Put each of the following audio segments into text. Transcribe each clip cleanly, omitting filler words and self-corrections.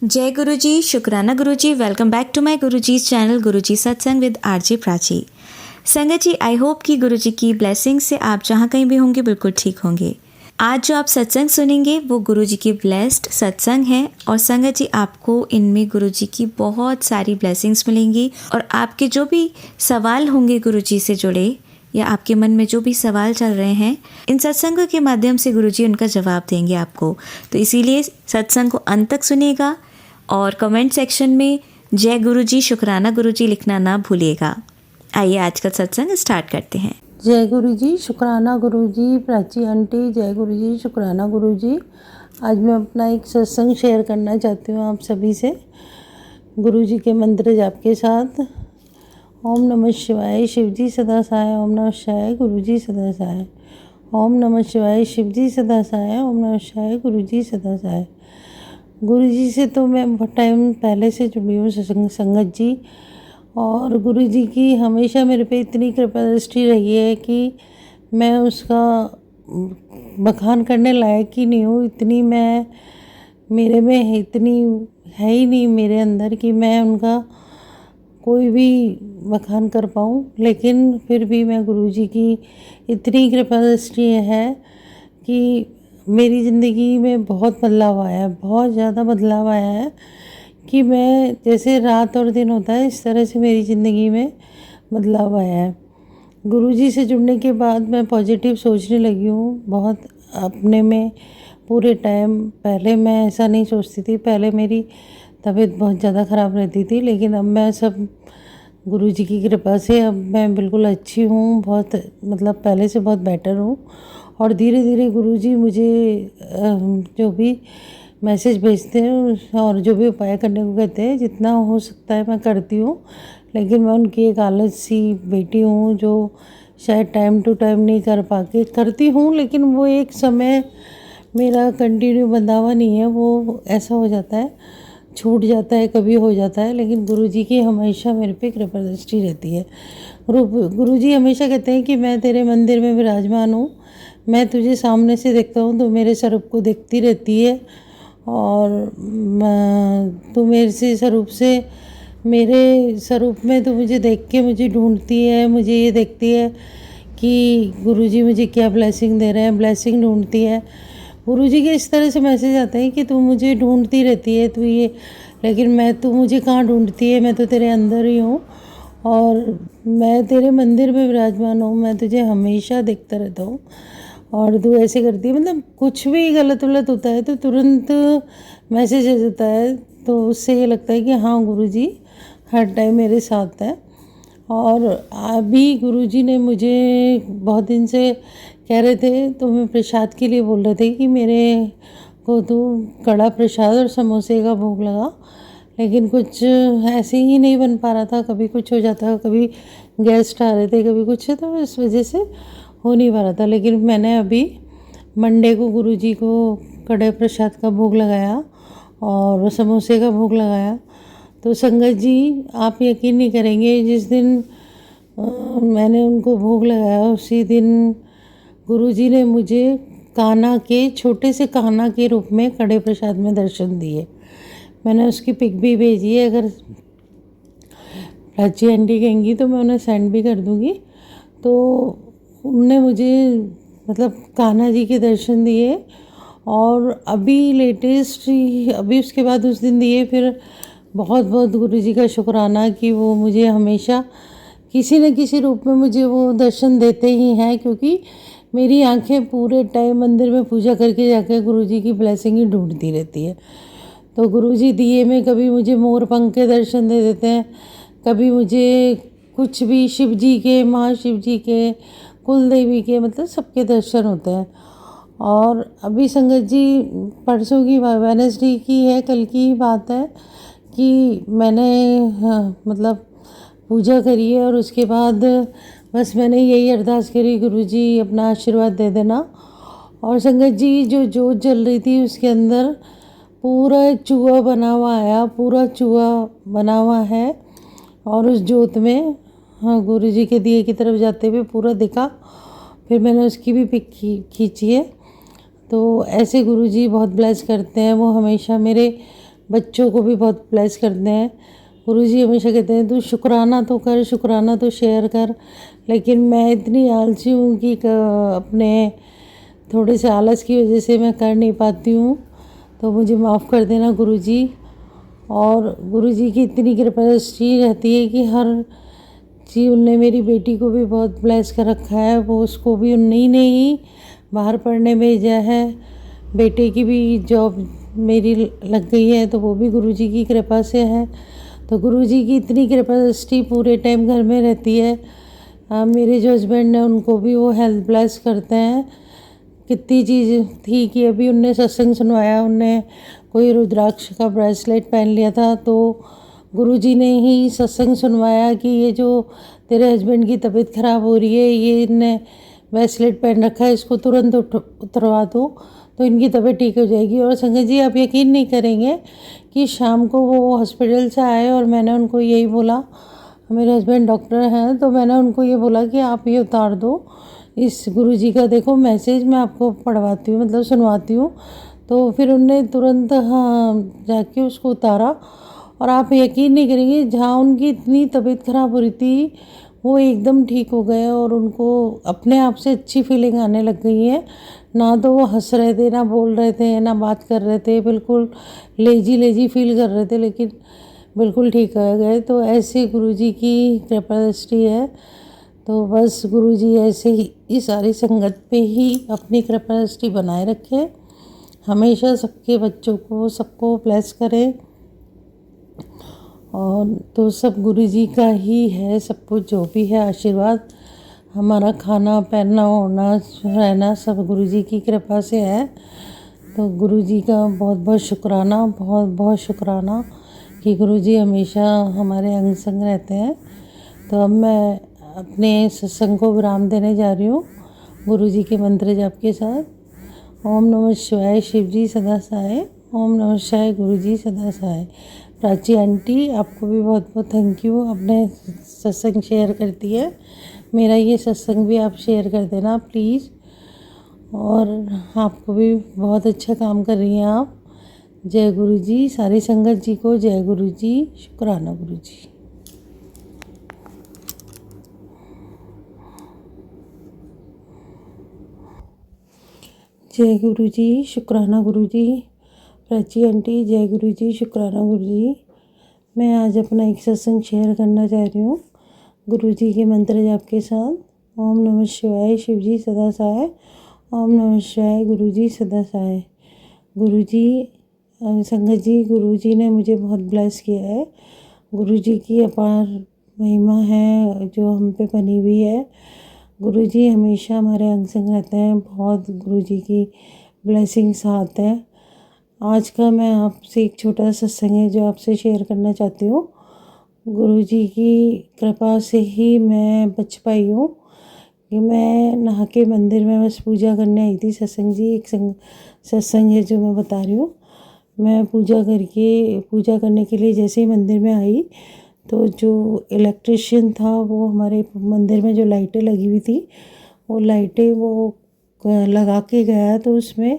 जय गुरु जी, शुक्राना गुरु जी। Welcome back to my Guru ji channel गुरु जी सत्संग विद आरजे प्राची। संगत जी, आई होप कि गुरु जी की ब्लेसिंग से आप जहाँ कहीं भी होंगे बिल्कुल ठीक होंगे। आज जो आप सत्संग सुनेंगे वो गुरु जी की ब्लेस्ड सत्संग है और संगत जी आपको इनमें गुरु जी की बहुत सारी ब्लेसिंग्स मिलेंगी और आपके जो भी सवाल होंगे गुरु जी से जुड़े या आपके मन में जो भी सवाल चल रहे हैं, इन सत्संगों के माध्यम से गुरुजी उनका जवाब देंगे आपको। तो इसीलिए सत्संग को अंत तक सुनिएगा और कमेंट सेक्शन में जय गुरुजी, शुक्राना गुरुजी लिखना ना भूलिएगा। आइए आज का सत्संग स्टार्ट करते हैं। जय गुरु जी, शुक्राना गुरु जी, प्राची आंटी। जय गुरु जी, शुक्राना गुरु जी। आज मैं अपना एक सत्संग शेयर करना चाहती हूँ आप सभी से, गुरु जी के मंत्र जाप के साथ। ओम नमः शिवाय, शिव जी सदा सहाय। ओम नमः शिवाय, गुरु जी सदा सहाय। ओम नमः शिवाय, शिव जी सदा सहाय। ओम नमः शिवाय, गुरु जी सदा सहाय। गुरु जी से तो मैं बहुत टाइम पहले से जुड़ी हूँ संगत जी, और गुरु जी की हमेशा मेरे पे इतनी कृपा दृष्टि रही है कि मैं उसका बखान करने लायक ही नहीं हूँ। इतनी मैं मेरे में इतनी है ही नहीं मेरे अंदर कि मैं उनका कोई भी बखान कर पाऊँ। लेकिन फिर भी मैं गुरु जी की इतनी कृपा दृष्टि है कि मेरी ज़िंदगी में बहुत बदलाव आया है, बहुत ज़्यादा बदलाव आया है कि मैं जैसे रात और दिन होता है इस तरह से मेरी ज़िंदगी में बदलाव आया है। गुरुजी से जुड़ने के बाद मैं पॉजिटिव सोचने लगी हूँ बहुत अपने में पूरे टाइम। पहले मैं ऐसा नहीं सोचती थी, पहले मेरी तबीयत बहुत ज़्यादा ख़राब रहती थी, लेकिन अब मैं सब गुरुजी की कृपा से अब मैं बिल्कुल अच्छी हूँ, बहुत मतलब पहले से बहुत बेटर हूँ। और धीरे धीरे गुरुजी मुझे जो भी मैसेज भेजते हैं और जो भी उपाय करने को कहते हैं, जितना हो सकता है मैं करती हूँ। लेकिन मैं उनकी एक आलसी बेटी हूँ जो शायद टाइम टू टाइम नहीं कर पाके करती हूँ, लेकिन वो एक समय मेरा कंटिन्यू बंधावा नहीं है, वो ऐसा हो जाता है, छूट जाता है, कभी हो जाता है। लेकिन गुरुजी की हमेशा मेरे पे कृपा दृष्टि रहती है। गुरुजी हमेशा कहते हैं कि मैं तेरे मंदिर में विराजमान हूँ, मैं तुझे सामने से देखता हूँ तो मेरे स्वरूप को देखती रहती है, और तू मेरे से स्वरूप से मेरे स्वरूप में तो मुझे देख के मुझे ढूंढती है, मुझे ये देखती है कि गुरुजी मुझे क्या ब्लेसिंग दे रहे हैं, ब्लेसिंग ढूंढती है। गुरुजी के इस तरह से मैसेज आते हैं कि तू मुझे ढूंढती रहती है, तू ये, लेकिन तू मुझे कहाँ ढूंढती है, मैं तो तेरे अंदर ही हूँ और मैं तेरे मंदिर में विराजमान हूँ, मैं तुझे हमेशा देखता रहता हूँ और तू ऐसे करती है। मतलब कुछ भी गलत वलत होता है तो तुरंत मैसेज आ जाता है, तो उससे ये लगता है कि हाँ गुरुजी हर टाइम मेरे साथ है। और अभी गुरुजी ने मुझे बहुत दिन से कह रहे थे, तो मैं प्रसाद के लिए बोल रहे थे कि मेरे को तू कड़ा प्रसाद और समोसे का भोग लगा, लेकिन कुछ ऐसे ही नहीं बन पा रहा था। कभी कुछ हो जाता, कभी गेस्ट आ रहे थे, कभी कुछ, तो इस वजह से हो नहीं पा रहा था। लेकिन मैंने अभी मंडे को गुरुजी को कड़े प्रसाद का भोग लगाया और समोसे का भोग लगाया। तो संगत जी आप यकीन नहीं करेंगे, जिस दिन मैंने उनको भोग लगाया उसी दिन गुरुजी ने मुझे कान्हा के, छोटे से कान्हा के रूप में कड़े प्रसाद में दर्शन दिए। मैंने उसकी पिक भी भेजी है, अगर प्राची आंटी कहेंगी तो मैं उन्हें सेंड भी कर दूँगी। तो उनने मुझे मतलब कान्हा जी के दर्शन दिए, और अभी लेटेस्ट अभी उसके बाद उस दिन दिए। फिर बहुत बहुत गुरुजी का शुक्राना कि वो मुझे हमेशा किसी न किसी रूप में मुझे वो दर्शन देते ही हैं, क्योंकि मेरी आंखें पूरे टाइम मंदिर में पूजा करके जाकर गुरुजी की ब्लेसिंग ही ढूंढती रहती है। तो गुरुजी दिए में कभी मुझे मोर पंख के दर्शन दे देते हैं, कभी मुझे कुछ भी, शिव जी के, महाशिव जी के, कुल देवी के, मतलब सबके दर्शन होते हैं। और अभी संगत जी परसों की वेडनेसडे की है, कल की बात है कि मैंने मतलब पूजा करी है और उसके बाद बस मैंने यही अरदास करी, गुरुजी अपना आशीर्वाद दे देना। और संगत जी जो जोत जल रही थी उसके अंदर पूरा चूहा बना हुआ आया, पूरा चूहा बना हुआ है, और उस जोत में हाँ गुरुजी के दिए की तरफ जाते हुए पूरा दिखा। फिर मैंने उसकी भी पिक खींची है। तो ऐसे गुरुजी बहुत ब्लेस करते हैं, वो हमेशा मेरे बच्चों को भी बहुत ब्लेस करते हैं। गुरुजी हमेशा कहते हैं तू शुक्राना तो कर, शुक्राना तो शेयर कर, लेकिन मैं इतनी आलसी हूँ कि अपने थोड़े से आलस की वजह से मैं कर नहीं पाती हूँ, तो मुझे माफ़ कर देना गुरुजी। और गुरुजी की इतनी कृपा दृष्टि रहती है कि हर चीज़ उनने मेरी बेटी को भी बहुत ब्लेस कर रखा है। वो उसको भी उन्हीं ने ही बाहर पढ़ने भेजा है। बेटे की भी जॉब मेरी लग गई है, तो वो भी गुरुजी की कृपा से है। तो गुरुजी की इतनी कृपा दृष्टि पूरे टाइम घर में रहती है। मेरे जो हस्बैंड हैं उनको भी वो हेल्थ ब्लेस करते हैं। कितनी चीज़ थी कि अभी उनने सत्संग सुनवाया, उनने कोई रुद्राक्ष का ब्रेसलेट पहन लिया था, तो गुरुजी ने ही सत्संग सुनवाया कि ये जो तेरे हस्बैंड की तबीयत ख़राब हो रही है, ये इनने ब्रेसलेट पहन रखा है, इसको तुरंत उतरवा दो तो इनकी तबीयत ठीक हो जाएगी। और संगत जी आप यकीन नहीं करेंगे कि शाम को वो हॉस्पिटल से आए और मैंने उनको यही बोला, मेरे हस्बैंड डॉक्टर हैं, तो मैंने उनको ये बोला कि आप ये उतार दो इस गुरुजी का, देखो मैसेज मैं आपको पढ़वाती हूँ, मतलब सुनवाती हूँ। तो फिर उनने तुरंत हाँ जाके उसको उतारा और आप यकीन नहीं करेंगे, जहाँ उनकी इतनी तबीयत ख़राब हो रही थी वो एकदम ठीक हो गए और उनको अपने आप से अच्छी फीलिंग आने लग गई है। ना तो वो हंस रहे थे, ना बोल रहे थे, ना बात कर रहे थे, बिल्कुल लेजी लेजी फील कर रहे थे, लेकिन बिल्कुल ठीक हो गए। तो ऐसे गुरुजी की कृपा दृष्टि है। तो बस गुरुजी ऐसे ही इस सारी संगत पे ही अपनी कृपा दृष्टि बनाए रखे, हमेशा सबके बच्चों को सबको ब्लेस करें। और तो सब गुरुजी का ही है, सब कुछ जो भी है आशीर्वाद, हमारा खाना पहनना ओढ़ना रहना सब गुरुजी की कृपा से है। तो गुरुजी का बहुत बहुत शुक्राना, बहुत बहुत शुक्राना कि गुरुजी हमेशा हमारे अंग संग रहते हैं। तो अब मैं अपने सत्संग को विराम देने जा रही हूँ गुरुजी के मंत्र जाप के साथ। ओम नमः शिवाय, शिव जी सदा सहाय। ओम नमः शिवाय, गुरुजी सदा सहाय। प्राची आंटी आपको भी बहुत बहुत थैंक यू, अपने सत्संग शेयर करती है। मेरा ये सत्संग भी आप शेयर कर देना प्लीज़। और आपको भी बहुत अच्छा काम कर रही हैं आप। जय गुरु जी, सारी संगत जी को जय गुरु जी, शुक्राना गुरु जी। जय गुरु जी, शुक्राना गुरु जी। प्राची आंटी जय गुरु जी, शुक्राना गुरु जी। मैं आज अपना एक सत्संग शेयर करना चाह रही हूँ गुरु जी के मंत्र जाप के साथ। ओम नमः शिवाय, शिव जी सदा सहाय। ओम नमः शिवाय, गुरु जी सदा सहाय। गुरु जी संगत जी, गुरु जी ने मुझे बहुत ब्लेस किया है। गुरु जी की अपार महिमा है जो हम पे बनी हुई है। गुरु जी हमेशा हमारे अंग संग रहते हैं, बहुत गुरु जी की ब्लेसिंग साथ है। आज का मैं आपसे एक छोटा सत्संग है जो आपसे शेयर करना चाहती हूँ। गुरु जी की कृपा से ही मैं बच पाई हूँ कि मैं नहा के मंदिर में बस पूजा करने आई थी। सत्संग जी एक सत्संग है जो मैं बता रही हूँ। मैं पूजा करने के लिए जैसे ही मंदिर में आई तो जो इलेक्ट्रिशियन था वो हमारे मंदिर में जो लाइटें लगी हुई थी वो लाइटें वो लगा के गया, तो उसमें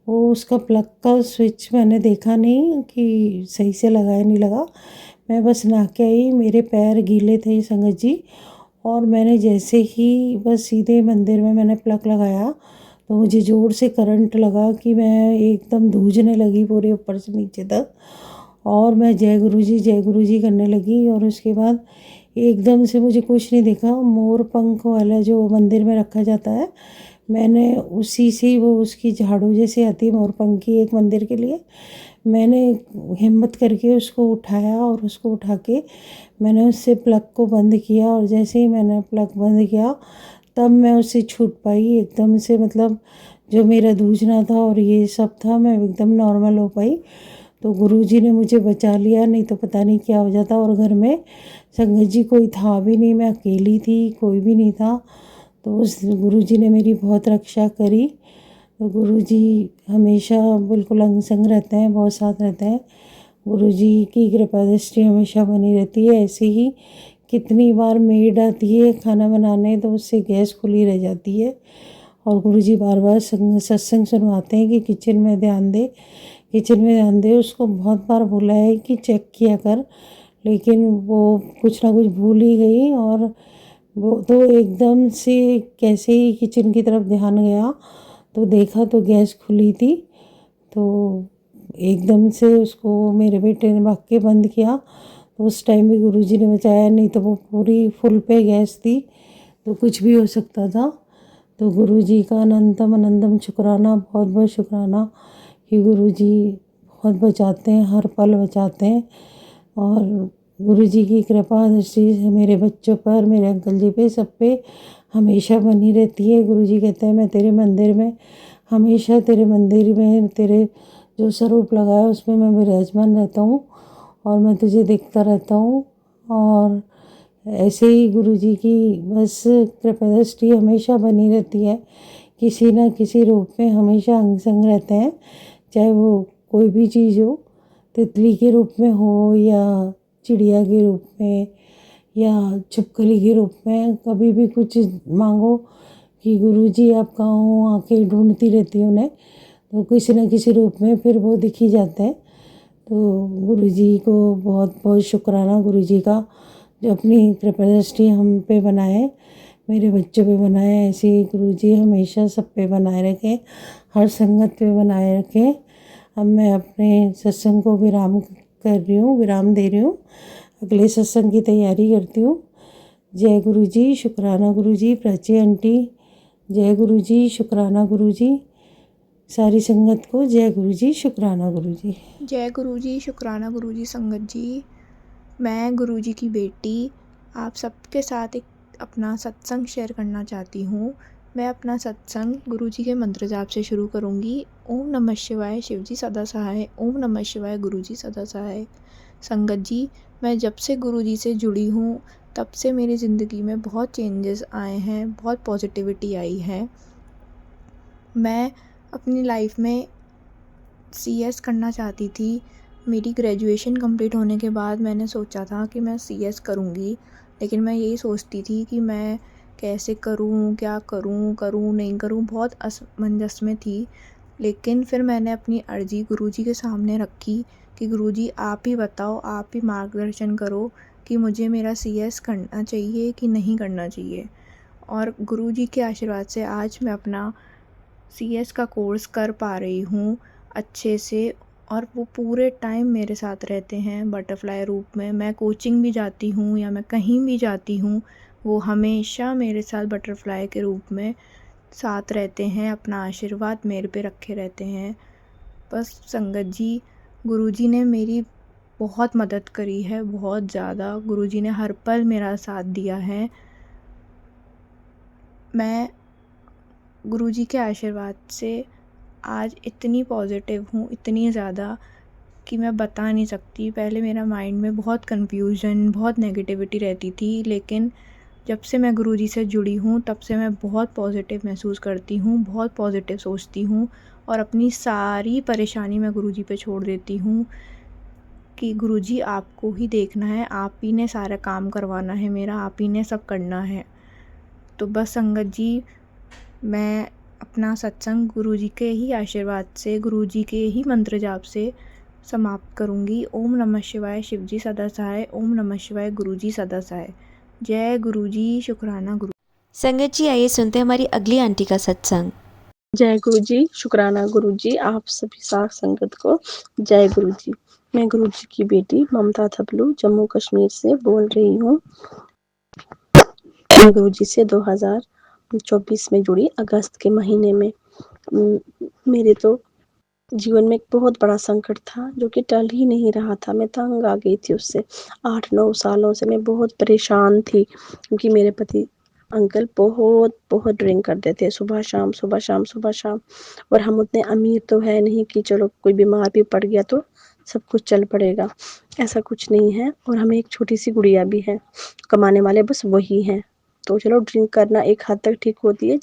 वो उसका प्लग का स्विच मैंने देखा नहीं कि सही से लगा या नहीं लगा। मैं बस नहा के आई, मेरे पैर गीले थे संगत जी, और मैंने जैसे ही बस सीधे मंदिर में मैंने प्लग लगाया तो मुझे ज़ोर से करंट लगा कि मैं एकदम धूजने लगी पूरे ऊपर से नीचे तक, और मैं जय गुरु जी करने लगी। और उसके बाद एकदम से मुझे कुछ नहीं दिखा, मोर पंख वाला जो मंदिर में रखा जाता है, मैंने उसी से वो उसकी झाड़ू जैसे आती है मोर पंख की एक मंदिर के लिए, मैंने हिम्मत करके उसको उठाया और उसको उठा के मैंने उससे प्लग को बंद किया। और जैसे ही मैंने प्लग बंद किया तब मैं उससे छूट पाई एकदम से, मतलब जो मेरा दूजना था और ये सब था मैं एकदम नॉर्मल हो पाई। तो गुरुजी ने मुझे बचा लिया, नहीं तो पता नहीं क्या हो जाता। और घर में संगत जी कोई था भी नहीं, मैं अकेली थी, कोई भी नहीं था। तो उस गुरुजी ने मेरी बहुत रक्षा करी। तो गुरुजी हमेशा बिल्कुल अंग संग रहते हैं, बहुत साथ रहते हैं। गुरुजी की कृपा दृष्टि हमेशा बनी रहती है। ऐसे ही कितनी बार मेड आती है खाना बनाने तो उससे गैस खुली रह जाती है, और गुरुजी बार बार सत्संग सुनवाते हैं कि किचन में ध्यान दे, किचन में ध्यान दे। उसको बहुत बार बोला है कि चेक किया कर, लेकिन वो कुछ ना कुछ भूल ही गई। और वो तो एकदम से कैसे ही किचन की तरफ ध्यान गया तो देखा तो गैस खुली थी। तो एकदम से उसको मेरे बेटे ने भाग के बंद किया। तो उस टाइम भी गुरुजी ने बचाया, नहीं तो वो पूरी फुल पे गैस थी तो कुछ भी हो सकता था। तो गुरुजी का अनंतम अनंतम शुक्राना, बहुत बहुत शुक्राना कि गुरुजी बहुत बचाते हैं, हर पल बचाते हैं। और गुरुजी की कृपा दृष्टि मेरे बच्चों पर, मेरे अंकल जी पे, सब पे हमेशा बनी रहती है। गुरुजी कहते हैं मैं तेरे मंदिर में हमेशा, तेरे मंदिर में तेरे जो स्वरूप लगा है उसमें मैं विराजमान रहता हूँ और मैं तुझे देखता रहता हूँ। और ऐसे ही गुरुजी की बस कृपा दृष्टि हमेशा बनी रहती है, किसी न किसी रूप में हमेशा अंग संग रहते हैं। चाहे वो कोई भी चीज़ हो, तितली के रूप में हो या चिड़िया के रूप में या छिपकली के रूप में, कभी भी कुछ मांगो कि गुरुजी आप कहाँ हो, आंखें ढूंढती रहती हैं उन्हें, तो किसी न किसी रूप में फिर वो दिख ही जाते हैं। तो गुरुजी को बहुत बहुत शुक्राना, गुरुजी का जो अपनी कृपा दृष्टि हम पे बनाए, मेरे बच्चों पे बनाए। ऐसे ही गुरुजी हमेशा सब पे बनाए रखें, हर संगत पे बनाए रखें। अब मैं अपने सत्संग को विराम कर रही हूँ, विराम दे रही हूँ, अगले सत्संग की तैयारी करती हूँ। जय गुरुजी, शुक्राना गुरुजी, प्राची आंटी, जय गुरुजी, शुक्राना गुरुजी, सारी संगत को जय गुरुजी, शुक्राना गुरुजी। जय गुरुजी, शुक्राना गुरुजी। संगत जी, मैं गुरुजी की बेटी आप सबके साथ एक अपना सत्संग शेयर करना चाहती हूँ। मैं अपना सत्संग गुरुजी के मंत्र जाप से शुरू करूँगी। ओम नमः शिवाय, शिवजी सदा सहाय। ओम नमः शिवाय, गुरुजी सदा सहाय। संगत जी, मैं जब से गुरुजी से जुड़ी हूँ तब से मेरी ज़िंदगी में बहुत चेंजेस आए हैं, बहुत पॉजिटिविटी आई है। मैं अपनी लाइफ में CS करना चाहती थी। मेरी ग्रेजुएशन कंप्लीट होने के बाद मैंने सोचा था कि मैं CS करूँगी, लेकिन मैं यही सोचती थी कि मैं कैसे करूँ, क्या करूँ, करूँ नहीं करूँ, बहुत असमंजस में थी। लेकिन फिर मैंने अपनी अर्जी गुरुजी के सामने रखी कि गुरुजी आप ही बताओ, आप ही मार्गदर्शन करो कि मुझे मेरा CS करना चाहिए कि नहीं करना चाहिए। और गुरुजी के आशीर्वाद से आज मैं अपना CS का कोर्स कर पा रही हूँ अच्छे से। और वो पूरे टाइम मेरे साथ रहते हैं बटरफ्लाई रूप में। मैं कोचिंग भी जाती हूँ या मैं कहीं भी जाती हूँ, वो हमेशा मेरे साथ बटरफ्लाई के रूप में साथ रहते हैं, अपना आशीर्वाद मेरे पे रखे रहते हैं। बस संगत जी, गुरुजी ने मेरी बहुत मदद करी है, बहुत ज़्यादा। गुरुजी ने हर पल मेरा साथ दिया है। मैं गुरुजी के आशीर्वाद से आज इतनी पॉजिटिव हूँ, इतनी ज़्यादा कि मैं बता नहीं सकती। पहले मेरा माइंड में बहुत कन्फ्यूज़न, बहुत नेगेटिविटी रहती थी, लेकिन जब से मैं गुरुजी से जुड़ी हूँ तब से मैं बहुत पॉजिटिव महसूस करती हूँ, बहुत पॉजिटिव सोचती हूँ और अपनी सारी परेशानी मैं गुरुजी पे छोड़ देती हूँ कि गुरुजी आपको ही देखना है, आप ही ने सारा काम करवाना है मेरा, आप ही ने सब करना है। तो बस संगत जी, मैं अपना सत्संग गुरुजी के ही आशीर्वाद से, गुरुजी के ही मंत्र जाप से समाप्त करूँगी। ओम नमः शिवाय, शिवजी सदा सहाय। ओम नमः शिवाय, गुरुजी सदा सहाय। जय गुरुजी, शुक्राना गुरु। संगत जी, आइए सुनते हैं हमारी अगली आंटी का सत्संग। जय गुरुजी, शुक्राना गुरुजी, आप सभी साथ संगत को जय गुरुजी। मैं गुरुजी की बेटी ममता थपलू जम्मू कश्मीर से बोल रही हूँ। मैं गुरुजी से 2024 में जुड़ी, अगस्त के महीने में। मेरे तो जीवन में एक बहुत बड़ा संकट था जो कि टल ही नहीं रहा था। मैं तंग आ गई थी उससे। 8-9 सालों से मैं बहुत परेशान थी क्योंकि मेरे पति अंकल बहुत ड्रिंक करते थे, सुबह शाम सुबह शाम सुबह शाम। और हम उतने अमीर तो है नहीं कि चलो कोई बीमार भी पड़ गया तो सब कुछ चल पड़ेगा, ऐसा कुछ नहीं है। और हमें एक छोटी सी गुड़िया भी है, कमाने वाले बस वही हैं। तो चलो ड्रिंक करना एक हद तक ठीक होती है,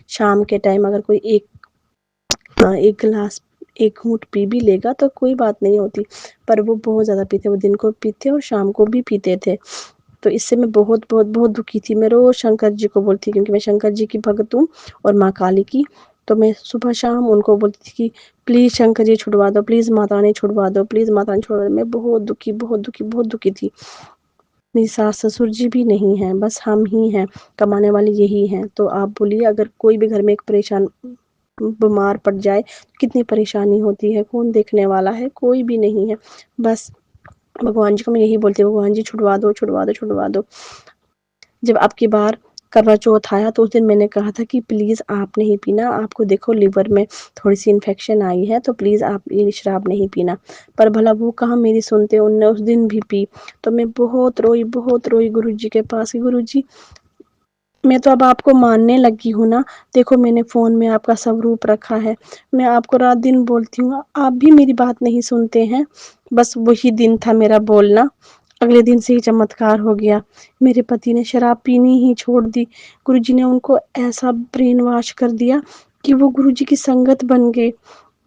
शाम के टाइम अगर कोई एक गिलास, एक घूंट पी भी लेगा तो कोई बात नहीं होती, पर वो बहुत ज़्यादा पीते, वो दिन को पीते और शाम को भी पीते थे। तो इससे मैं बहुत दुखी थी। मैं रोज़ शंकर जी को बोलती, क्योंकि मैं शंकर जी की भक्त हूँ और माँ काली की तो मैं सुबह शाम उनको बोलती थी कि प्लीज़ शंकर जी छुड़वा दो, प्लीज़ माता रानी छुड़वा दो, प्लीज़ माता रानी छुड़वा दो। मैं बहुत दुखी, बहुत दुखी, बहुत दुखी थी। मेरी सास-ससुर जी भी नहीं हैं, बस हम ही हैं, कमाने वाले यही हैं। तो आप बोलिए, अगर कोई भी घर में एक परेशान बीमार पड़ जाए, तो कितनी परेशानी होती है, कौन देखने वाला है? कोई भी नहीं है। बस भगवान जी को मैं यही बोलती हूँ, भगवान जी छुड़वा दो, छुड़वा दो, छुड़वा दो। जब अब की बार करवा चौथ आया तो उस दिन मैंने कहा था कि प्लीज़ आप नहीं पीना, आपको देखो लिवर में थोड़ी-सी इन्फेक्शन आई है, तो प्लीज़ आप ये शराब नहीं पीना। पर भला वो कहाँ मेरी सुनते, उनने उस दिन भी पी। तो मैं बहुत रोई गुरुजी के पास कि गुरुजी, मैं तो अब आपको मानने लगी हूँ ना, देखो मैंने फ़ोन में आपका स्वरूप रखा है, मैं आपको रात-दिन बोलती हूँ, आप भी मेरी बात नहीं सुनते हैं। बस वही दिन था मेरा बोलना, अगले दिन से ही चमत्कार हो गया। मेरे पति ने शराब पीनी ही छोड़ दी। गुरुजी ने उनको ऐसा ब्रेन वॉश कर दिया कि वो गुरुजी की संगत बन गए।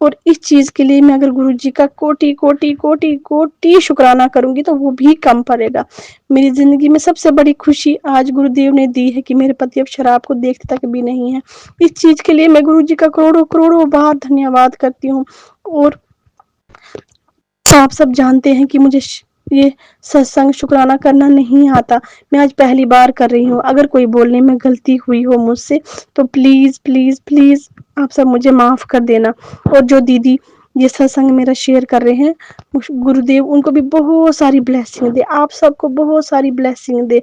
और इस चीज़ के लिए मैं अगर गुरुजी का कोटि शुक्राना करूँगी तो वो भी कम पड़ेगा। मेरी ज़िंदगी में सबसे बड़ी खुशी आज गुरुदेव ने दी है कि मेरे पति अब शराब को देखते तक भी नहीं है। इस चीज़ के लिए मैं गुरुजी का करोड़ों-करोड़ों बार धन्यवाद करती हूँ। और आप सब जानते हैं कि मुझे ये सत्संग शुक्राना करना नहीं आता। मैं आज पहली बार कर रही हूँ। अगर कोई बोलने में गलती हुई हो मुझसे तो प्लीज़, प्लीज़, प्लीज़ आप सब मुझे माफ़ कर देना। और जो दीदी ये सत्संग मेरा शेयर कर रहे हैं, गुरुदेव उनको भी बहुत सारी ब्लेसिंग दे। आप सबको बहुत सारी ब्लेसिंग दे।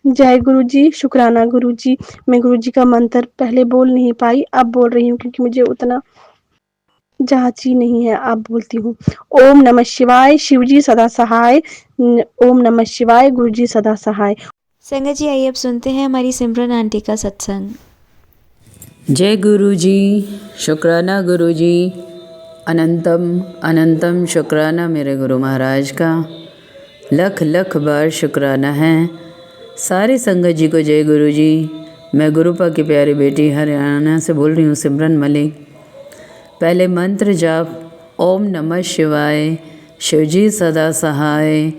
जय गुरुजी, शुक्राना गुरुजी। मैं गुरुजी का मंत्र पहले बोल नहीं पाई, अब बोल रही हूँ क्योंकि मुझे उतना जाँच ही नहीं है, अब बोलती हूँ। ओम नमः शिवाय, शिवजी सदा सहाय। ओम नमः शिवाय, गुरुजी सदा सहाय। संगत जी, आइए अब सुनते हैं हमारी सिमरन आंटी का सत्संग। जय गुरु जी, शुक्राना गुरु जी, अनंतम अनंतम शुक्राना मेरे गुरु महाराज का, लख लख बार शुक्राना है। सारे संगत जी को जय गुरु जी। मैं गुरुपा की प्यारी बेटी हरियाणा से बोल रही हूँ, सिमरन मलिक। पहले मंत्र जाप ओम नमः शिवाय, शिवजी सदा सहाय।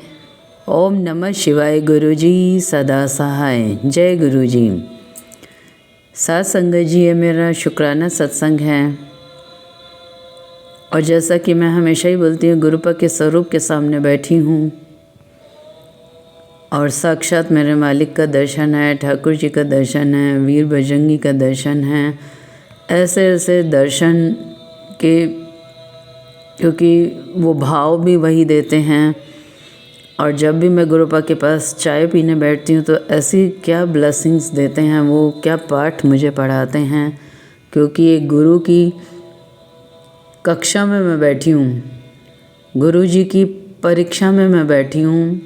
ओम नमः शिवाय, गुरुजी सदा सहाय। जय गुरु जी। सात संगत जी, ये मेरा शुक्राना सत्संग है। और जैसा कि मैं हमेशा ही बोलती हूँ, गुरुपा के स्वरूप के सामने बैठी हूँ और साक्षात मेरे मालिक का दर्शन है, ठाकुर जी का दर्शन है, वीर बजरंगी का दर्शन है। ऐसे ऐसे दर्शन के, क्योंकि वो भाव भी वही देते हैं। और जब भी मैं गुरुपा के पास चाय पीने बैठती हूँ तो ऐसी क्या ब्लेसिंग्स देते हैं, वो क्या पाठ मुझे पढ़ाते हैं। क्योंकि एक गुरु की कक्षा में मैं बैठी हूँ, गुरु जी की परीक्षा में मैं बैठी हूँ।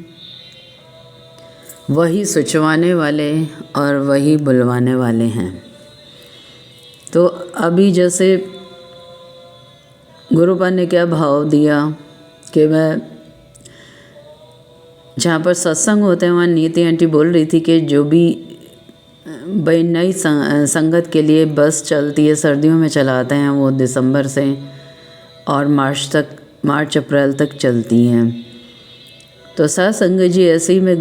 वही सोचवाने वाले और वही बुलवाने वाले हैं। तो अभी जैसे गुरुपा ने क्या भाव दिया कि मैं जहाँ पर सत्संग होते हैं वहाँ नीति आंटी बोल रही थी कि जो भी भाई नई संगत के लिए बस चलती है, सर्दियों में चलाते हैं, वो दिसंबर से और मार्च अप्रैल तक चलती हैं। तो सात संगत जी, ऐसे ही मैं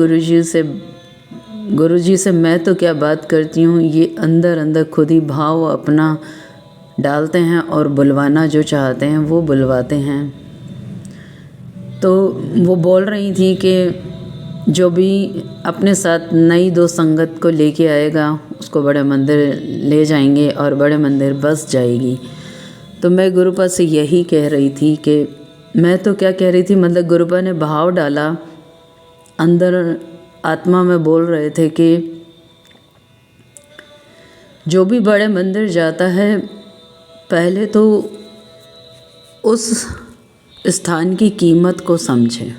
गुरुजी से मैं तो क्या बात करती हूँ, ये अंदर अंदर खुद ही भाव अपना डालते हैं और बुलवाना जो चाहते हैं वो बुलवाते हैं। तो वो बोल रही थी कि जो भी अपने साथ नई दो संगत को लेके आएगा उसको बड़े मंदिर ले जाएंगे और बड़े मंदिर बस जाएगी। तो मैं गुरुपा से यही कह रही थी कि मैं तो क्या कह रही थी, मतलब गुरुपा ने भाव डाला, अंदर आत्मा में बोल रहे थे कि जो भी बड़े मंदिर जाता है पहले तो उस स्थान की कीमत को समझे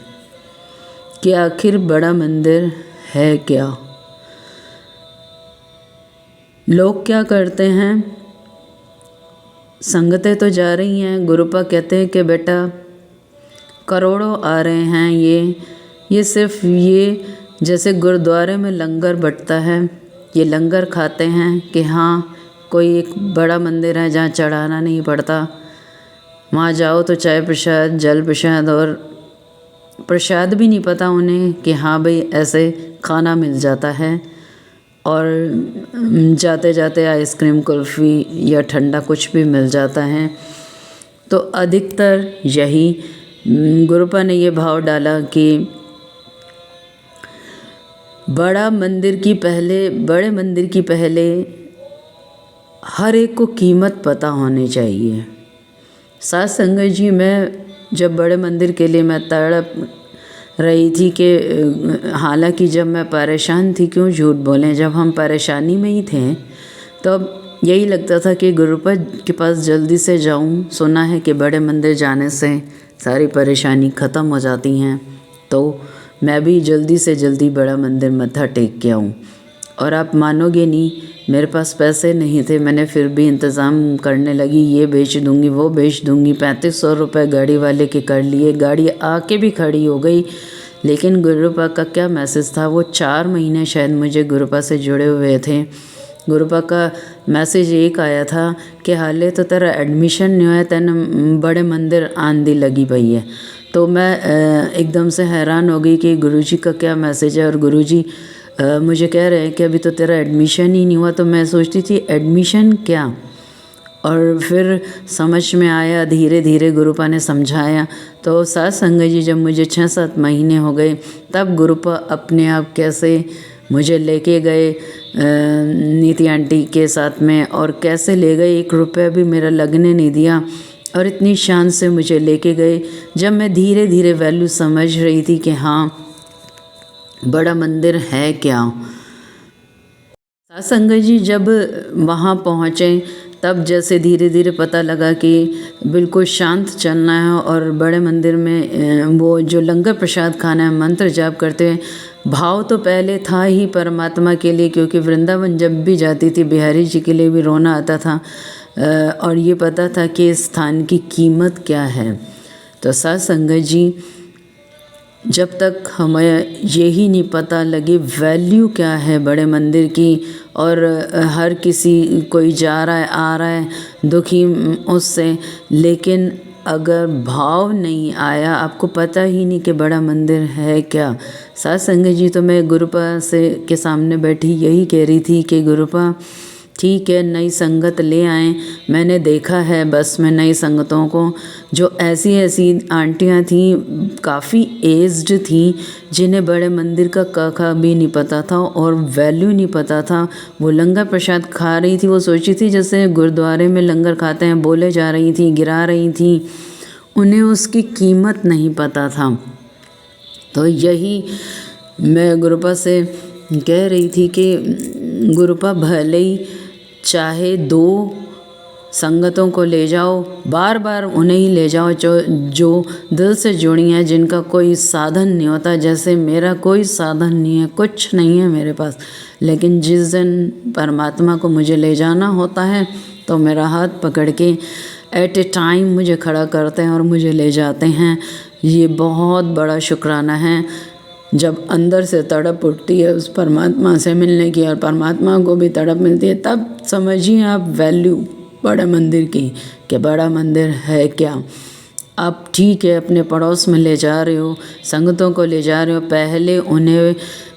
कि आखिर बड़ा मंदिर है क्या। लोग क्या करते हैं, संगतें तो जा रही हैं, गुरुपा कहते हैं कि बेटा करोड़ों आ रहे हैं, ये सिर्फ ये जैसे गुरुद्वारे में लंगर बंटता है, ये लंगर खाते हैं कि हाँ कोई एक बड़ा मंदिर है जहाँ चढ़ाना नहीं पड़ता, वहाँ जाओ तो चाय प्रसाद, जल प्रसाद, और प्रसाद भी नहीं पता उन्हें कि हाँ भाई ऐसे खाना मिल जाता है। और जाते जाते आइसक्रीम, कुल्फ़ी या ठंडा कुछ भी मिल जाता है। तो अधिकतर यही गुरुपा ने ये भाव डाला कि बड़े मंदिर की पहले हर एक को कीमत पता होनी चाहिए। साथ संगत जी, मैं जब बड़े मंदिर के लिए मैं तड़प रही थी कि हालांकि जब मैं परेशान थी, क्यों झूठ बोलें, जब हम परेशानी में ही थे तब यही लगता था कि गुरुपा के पास जल्दी से जाऊं। सुना है कि बड़े मंदिर जाने से सारी परेशानी ख़त्म हो जाती हैं, तो मैं भी जल्दी से जल्दी बड़ा मंदिर मत्था टेक के आऊँ। और आप मानोगे नहीं, मेरे पास पैसे नहीं थे, मैंने फिर भी इंतज़ाम करने लगी, ये बेच दूँगी वो बेच दूँगी। 3500 रुपये गाड़ी वाले के कर लिए, गाड़ी आके भी खड़ी हो गई। लेकिन गुरुपा का क्या मैसेज था, वो 4 महीने शायद मुझे गुरुपा से जुड़े हुए थे। गुरुपा का मैसेज एक आया था कि हाले तो तेरा एडमिशन नहीं हुआ, तेन बड़े मंदिर आंधी लगी पई है। तो मैं एकदम से हैरान हो गई कि गुरुजी का क्या मैसेज है, और गुरुजी मुझे कह रहे हैं कि अभी तो तेरा एडमिशन ही नहीं हुआ। तो मैं सोचती थी एडमिशन क्या, और फिर समझ में आया, धीरे धीरे गुरुपा ने समझाया। तो साथ संगत जी, जब मुझे 6-7 महीने हो गए, तब गुरुपा अपने आप कैसे मुझे लेके गए नीति आंटी के साथ में, और कैसे ले गए, 1 रुपया भी मेरा लगने नहीं दिया, और इतनी शान से मुझे लेके गए। जब मैं धीरे धीरे वैल्यू समझ रही थी कि हाँ बड़ा मंदिर है क्या। साथ संगत जी, जब वहाँ पहुँचे तब जैसे धीरे धीरे पता लगा कि बिल्कुल शांत चलना है, और बड़े मंदिर में वो जो लंगर प्रसाद खाना है, मंत्र जाप करते हुए, भाव तो पहले था ही परमात्मा के लिए, क्योंकि वृंदावन जब भी जाती थी बिहारी जी के लिए भी रोना आता था, और ये पता था कि इस स्थान की कीमत क्या है। तो साथ संगत जी, जब तक हमें यही नहीं पता लगे वैल्यू क्या है बड़े मंदिर की, और हर किसी कोई जा रहा है आ रहा है दुखी उससे, लेकिन अगर भाव नहीं आया, आपको पता ही नहीं कि बड़ा मंदिर है क्या। साथ संगत जी, तो मैं गुरुपा से के सामने बैठी यही कह रही थी कि गुरुपा ठीक है, नई संगत ले आएँ। मैंने देखा है बस में नई संगतों को, जो ऐसी ऐसी आंटियाँ थीं, काफ़ी एज्ड थीं, जिन्हें बड़े मंदिर का क भी नहीं पता था और वैल्यू नहीं पता था। वो लंगर प्रसाद खा रही थी, वो सोची थी जैसे गुरुद्वारे में लंगर खाते हैं, बोले जा रही थी, गिरा रही थी, उन्हें उसकी कीमत नहीं पता था। तो यही मैं गुरुपा से कह रही थी कि गुरुपा भले ही चाहे 2 संगतों को ले जाओ, बार बार उन्हें ही ले जाओ जो दिल से जुड़ी हैं, जिनका कोई साधन नहीं होता। जैसे मेरा कोई साधन नहीं है, कुछ नहीं है मेरे पास, लेकिन जिस दिन परमात्मा को मुझे ले जाना होता है तो मेरा हाथ पकड़ के एट ए टाइम मुझे खड़ा करते हैं और मुझे ले जाते हैं। ये बहुत बड़ा शुक्राना है। जब अंदर से तड़प उठती है उस परमात्मा से मिलने की, और परमात्मा को भी तड़प मिलती है, तब समझिए आप वैल्यू बड़ा मंदिर की, कि बड़ा मंदिर है क्या। आप ठीक है अपने पड़ोस में ले जा रहे हो, संगतों को ले जा रहे हो, पहले उन्हें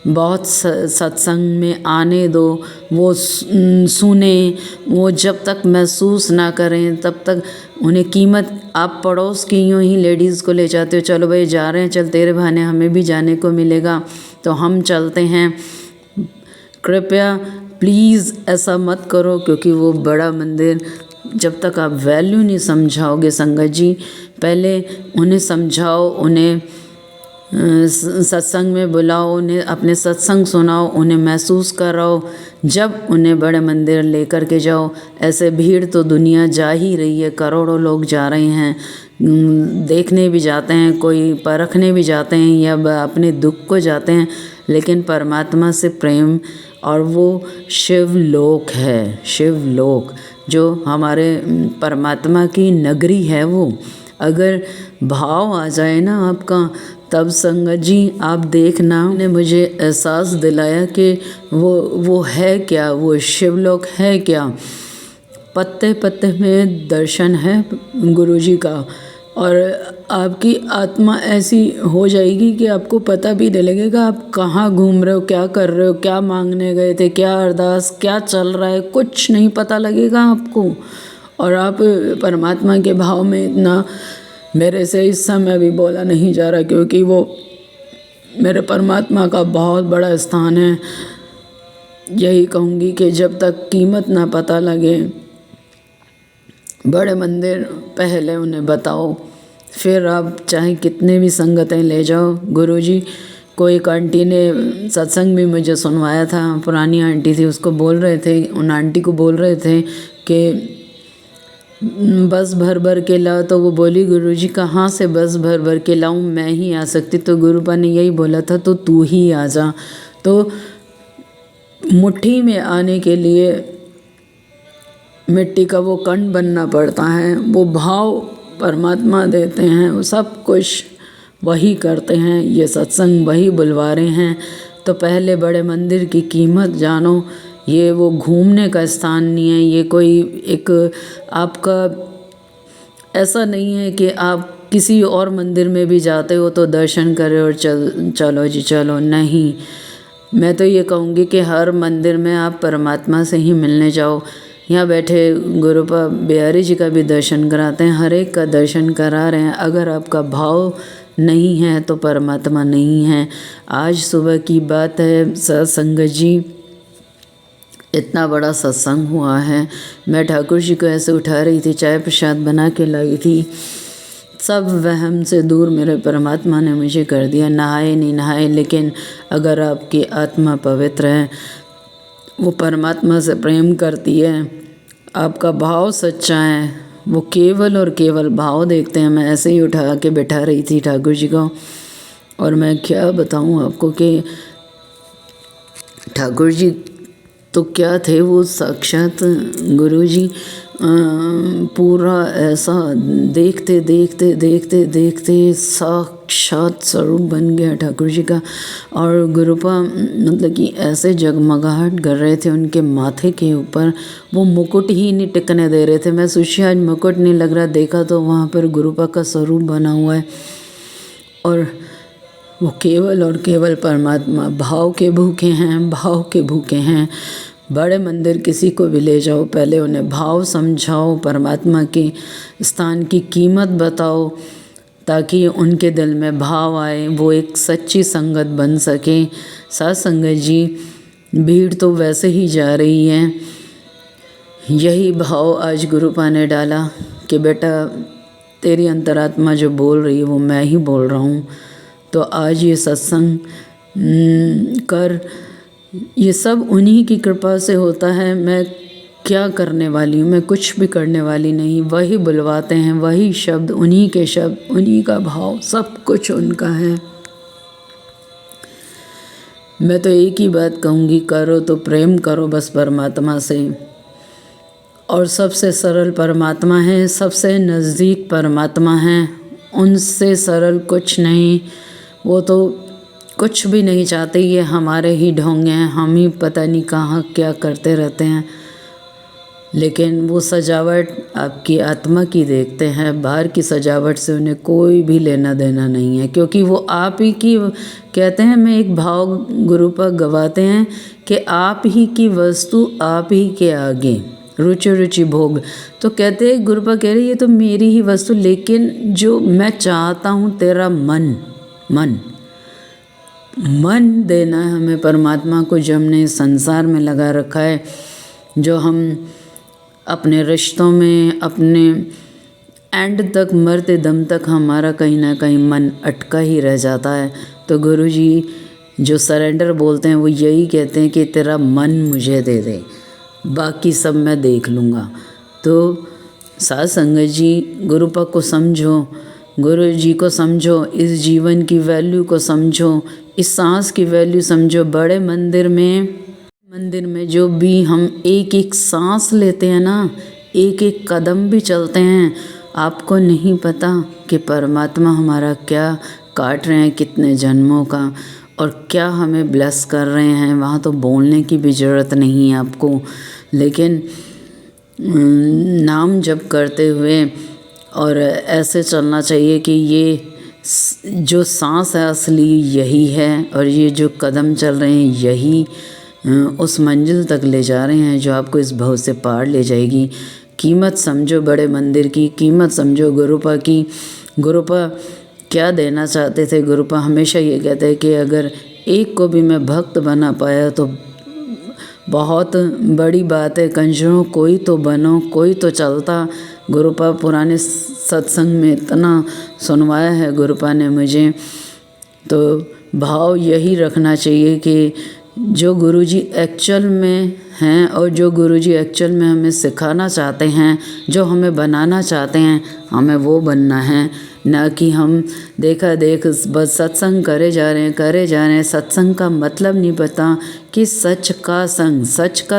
बहुत सत्संग में आने दो, वो सुने, वो जब तक महसूस ना करें तब तक उन्हें कीमत। आप पड़ोस की यूँ ही लेडीज़ को ले जाते हो, चलो भाई जा रहे हैं, चल तेरे बहाने हमें भी जाने को मिलेगा तो हम चलते हैं। कृपया प्लीज़ ऐसा मत करो, क्योंकि वो बड़ा मंदिर जब तक आप वैल्यू नहीं समझाओगे संगत जी, पहले उन्हें समझाओ, उन्हें सत्संग में बुलाओ, उन्हें अपने सत्संग सुनाओ, उन्हें महसूस कराओ, जब उन्हें बड़े मंदिर लेकर के जाओ। ऐसे भीड़ तो दुनिया जा ही रही है, करोड़ों लोग जा रहे हैं, देखने भी जाते हैं, कोई परखने भी जाते हैं या अपने दुख को जाते हैं, लेकिन परमात्मा से प्रेम, और वो शिवलोक है, शिवलोक जो हमारे परमात्मा की नगरी है, वो अगर भाव आ जाए ना आपका, तब संगत जी आप देखना, ने मुझे एहसास दिलाया कि वो है क्या, वो शिवलोक है क्या। पत्ते पत्ते में दर्शन है गुरुजी का, और आपकी आत्मा ऐसी हो जाएगी कि आपको पता भी नहीं लगेगा आप कहाँ घूम रहे हो, क्या कर रहे हो, क्या मांगने गए थे, क्या अरदास, क्या चल रहा है, कुछ नहीं पता लगेगा आपको। और आप परमात्मा के भाव में इतना, मेरे से इस समय भी बोला नहीं जा रहा क्योंकि वो मेरे परमात्मा का बहुत बड़ा स्थान है। यही कहूँगी कि जब तक कीमत ना पता लगे, बड़े मंदिर पहले उन्हें बताओ, फिर आप चाहे कितने भी संगतें ले जाओ। गुरुजी को एक आंटी ने सत्संग भी मुझे सुनवाया था, पुरानी आंटी थी, उसको बोल रहे थे, उन आंटी को बोल रहे थे कि बस भर भर के लाओ। तो वो बोली गुरुजी कहाँ से बस भर भर के लाऊं, मैं ही आ सकती। तो गुरुपा ने यही बोला था तो तू ही आ जा। तो मुट्ठी में आने के लिए मिट्टी का वो कण बनना पड़ता है, वो भाव परमात्मा देते हैं, वो सब कुछ वही करते हैं, ये सत्संग वही बुलवा रहे हैं। तो पहले बड़े मंदिर की कीमत जानो। ये वो घूमने का स्थान नहीं है, ये कोई एक आपका ऐसा नहीं है कि आप किसी और मंदिर में भी जाते हो तो दर्शन करें और चलो जी चलो, नहीं। मैं तो ये कहूँगी कि हर मंदिर में आप परमात्मा से ही मिलने जाओ। यहाँ बैठे गुरुपा बिहारी जी का भी दर्शन कराते हैं, हर एक का दर्शन करा रहे हैं। अगर आपका भाव नहीं है तो परमात्मा नहीं है। आज सुबह की बात है, सत्संग जी, इतना बड़ा सत्संग हुआ है। मैं ठाकुर जी को ऐसे उठा रही थी, चाय प्रसाद बना के लाई थी, सब वहम से दूर मेरे परमात्मा ने मुझे कर दिया। नहाए नहीं नहाए, लेकिन अगर आपकी आत्मा पवित्र है, वो परमात्मा से प्रेम करती है, आपका भाव सच्चा है, वो केवल और केवल भाव देखते हैं। मैं ऐसे ही उठा के बैठा रही थी ठाकुर जी को, और मैं क्या बताऊं आपको कि ठाकुर जी तो क्या थे, वो साक्षात गुरु जी पूरा ऐसा देखते देखते देखते देखते साक्षात स्वरूप बन गया ठाकुर जी का। और गुरुपा मतलब कि ऐसे जगमगाहट कर रहे थे उनके माथे के ऊपर, वो मुकुट ही नहीं टिकने दे रहे थे। मैं सोची आज मुकुट नहीं लग रहा, देखा तो वहाँ पर गुरुपा का स्वरूप बना हुआ है, और वो केवल और केवल परमात्मा भाव के भूखे हैं, भाव के भूखे हैं। बड़े मंदिर किसी को भी ले जाओ, पहले उन्हें भाव समझाओ, परमात्मा के स्थान की कीमत बताओ, ताकि उनके दिल में भाव आए, वो एक सच्ची संगत बन सके। साथ संगत जी, भीड़ तो वैसे ही जा रही है, यही भाव आज गुरुपा ने डाला कि बेटा तेरी अंतरात्मा जो बोल रही है वो मैं ही बोल रहा हूँ। तो आज ये सत्संग कर, ये सब उन्हीं की कृपा से होता है। मैं क्या करने वाली हूँ, मैं कुछ भी करने वाली नहीं, वही बुलवाते हैं, वही शब्द, उन्हीं के शब्द, उन्हीं का भाव, सब कुछ उनका है। मैं तो एक ही बात कहूँगी, करो तो प्रेम करो बस परमात्मा से। और सबसे सरल परमात्मा है, सबसे नज़दीक परमात्मा है, उनसे सरल कुछ नहीं। वो तो कुछ भी नहीं चाहते, ये हमारे ही ढोंगे हैं, हम ही पता नहीं कहाँ क्या करते रहते हैं। लेकिन वो सजावट आपकी आत्मा की देखते हैं, बाहर की सजावट से उन्हें कोई भी लेना देना नहीं है, क्योंकि वो आप ही की कहते हैं। मैं एक भाव गुरु पर गवाते हैं कि आप ही की वस्तु आप ही के आगे, रुचि रुचि भोग। तो कहते हैं गुरुपा कह रही ये तो मेरी ही वस्तु, लेकिन जो मैं चाहता हूँ तेरा मन देना है हमें परमात्मा को, जो हमने इस संसार में लगा रखा है, जो हम अपने रिश्तों में, अपने एंड तक, मरते दम तक हमारा कहीं ना कहीं मन अटका ही रह जाता है। तो गुरु जी जो सरेंडर बोलते हैं वो यही कहते हैं कि तेरा मन मुझे दे दे, बाकी सब मैं देख लूँगा। तो साथ संगत जी, गुरुपा को समझो, गुरु जी को समझो, इस जीवन की वैल्यू को समझो, इस सांस की वैल्यू समझो। बड़े मंदिर में जो भी हम एक एक सांस लेते हैं ना, एक एक कदम भी चलते हैं, आपको नहीं पता कि परमात्मा हमारा क्या काट रहे हैं, कितने जन्मों का, और क्या हमें ब्लेस कर रहे हैं। वहाँ तो बोलने की भी ज़रूरत नहीं है आपको, लेकिन नाम जप करते हुए और ऐसे चलना चाहिए कि ये जो सांस है असली यही है, और ये जो कदम चल रहे हैं यही उस मंजिल तक ले जा रहे हैं जो आपको इस भव से पार ले जाएगी। कीमत समझो बड़े मंदिर की, कीमत समझो गुरुपा की। गुरुपा क्या देना चाहते थे? गुरुपा हमेशा ये कहते हैं कि अगर एक को भी मैं भक्त बना पाया तो बहुत बड़ी बात है। कंजरों कोई तो बनो, कोई तो चलता। गुरुपा पुराने सत्संग में इतना सुनवाया है गुरुपा ने मुझे। तो भाव यही रखना चाहिए कि जो गुरुजी एक्चुअल में हैं और जो गुरुजी एक्चुअल में हमें सिखाना चाहते हैं, जो हमें बनाना चाहते हैं, हमें वो बनना है, ना कि हम देखा देख बस सत्संग करे जा रहे हैं। सत्संग का मतलब नहीं पता कि सच का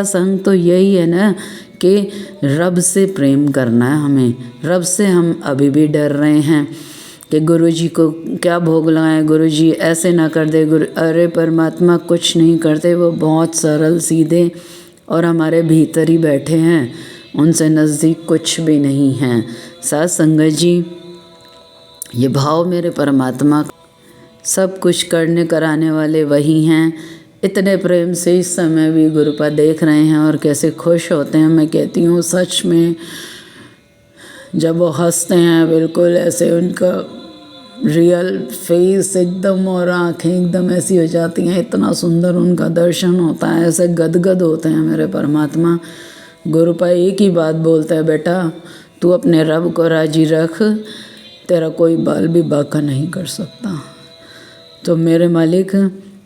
संग तो यही है ना कि रब से प्रेम करना है हमें। रब से हम अभी भी डर रहे हैं कि गुरुजी को क्या भोग लगाएं, गुरुजी ऐसे ना कर दे। अरे परमात्मा कुछ नहीं करते, वो बहुत सरल सीधे और हमारे भीतर ही बैठे हैं, उनसे नज़दीक कुछ भी नहीं है। साथ संगत जी, ये भाव मेरे परमात्मा सब कुछ करने कराने वाले वही हैं। इतने प्रेम से इस समय भी गुरुपा देख रहे हैं और कैसे खुश होते हैं। मैं कहती हूँ सच में जब वो हंसते हैं बिल्कुल ऐसे उनका रियल फेस एकदम और आँखें एकदम ऐसी हो जाती हैं, इतना सुंदर उनका दर्शन होता है, ऐसे गदगद होते हैं मेरे परमात्मा। गुरुपा एक ही बात बोलता है, बेटा तू अपने रब को राजी रख, तेरा कोई बाल भी बाका नहीं कर सकता। तो मेरे मालिक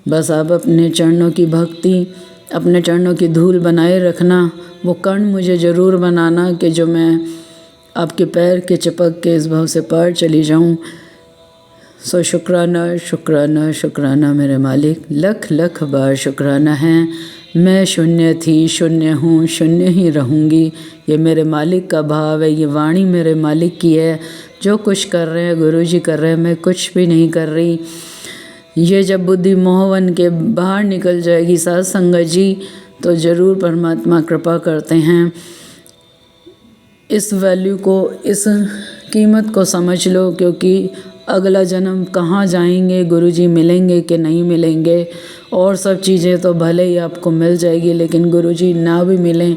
बस आप अपने चरणों की भक्ति, अपने चरणों की धूल बनाए रखना। वो कर्ण मुझे ज़रूर बनाना कि जो मैं आपके पैर के चिपक के इस भाव से पार चली जाऊं। सो शुक्राना शुक्राना शुक्राना मेरे मालिक, लख लख बार शुक्राना है। मैं शून्य थी, शून्य हूँ, शून्य ही रहूँगी। ये मेरे मालिक का भाव है, ये वाणी मेरे मालिक की है। जो कुछ कर रहे हैं गुरुजी कर रहे हैं, मैं कुछ भी नहीं कर रही। ये जब बुद्धि मोहवन के बाहर निकल जाएगी साथ संगत जी, तो ज़रूर परमात्मा कृपा करते हैं। इस वैल्यू को, इस कीमत को समझ लो, क्योंकि अगला जन्म कहाँ जाएंगे, गुरुजी मिलेंगे कि नहीं मिलेंगे, और सब चीज़ें तो भले ही आपको मिल जाएगी, लेकिन गुरुजी ना भी मिलें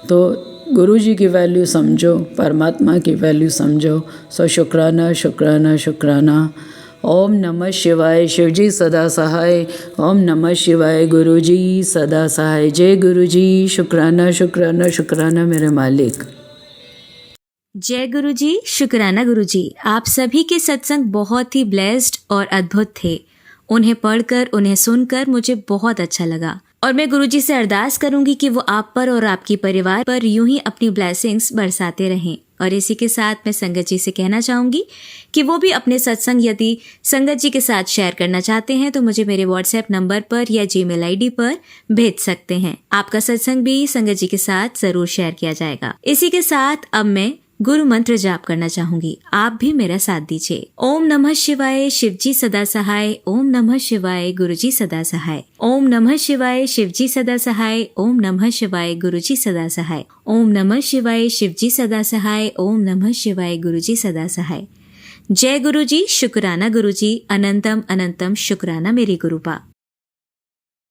तो गुरुजी की वैल्यू समझो, परमात्मा की वैल्यू समझो। सो शुक्राना शुक्राना शुक्राना। ओम नमः शिवाय, शिवजी सदा सहाय। ओम नमः शिवाय, गुरुजी सदा सहाय। जय गुरुजी। शुक्राना शुक्राना शुक्राना मेरे मालिक। जय गुरुजी, शुक्राना गुरुजी। आप सभी के सत्संग बहुत ही ब्लेस्ड और अद्भुत थे। उन्हें पढ़कर, उन्हें सुनकर मुझे बहुत अच्छा लगा, और मैं गुरुजी से अरदास करूंगी कि वो आप पर और आपकी परिवार पर यूं ही अपनी ब्लेसिंग्स बरसाते रहें। और इसी के साथ मैं संगत जी से कहना चाहूंगी कि वो भी अपने सत्संग यदि संगत जी के साथ शेयर करना चाहते हैं तो मुझे मेरे व्हाट्सएप नंबर पर या जीमेल आईडी पर भेज सकते हैं। आपका सत्संग भी संगत जी के साथ जरूर शेयर किया जाएगा। इसी के साथ अब मैं गुरु मंत्र जाप करना चाहूंगी, आप भी मेरा साथ दीजिए। ओम नमः शिवाय, शिवजी सदा सहाय। ओम नमः शिवाय, गुरुजी सदा सहाय। ओम नमः शिवाय, शिवजी सदा सहाय। ओम नमः शिवाय, गुरुजी सदा सहाय। ओम नमः शिवाय, शिवजी सदा सहाय। ओम नमः शिवाय, गुरुजी सदा सहाय। जय गुरुजी, शुक्राना गुरुजी। अनंतम अनंतम शुक्राना मेरी गुरुपा।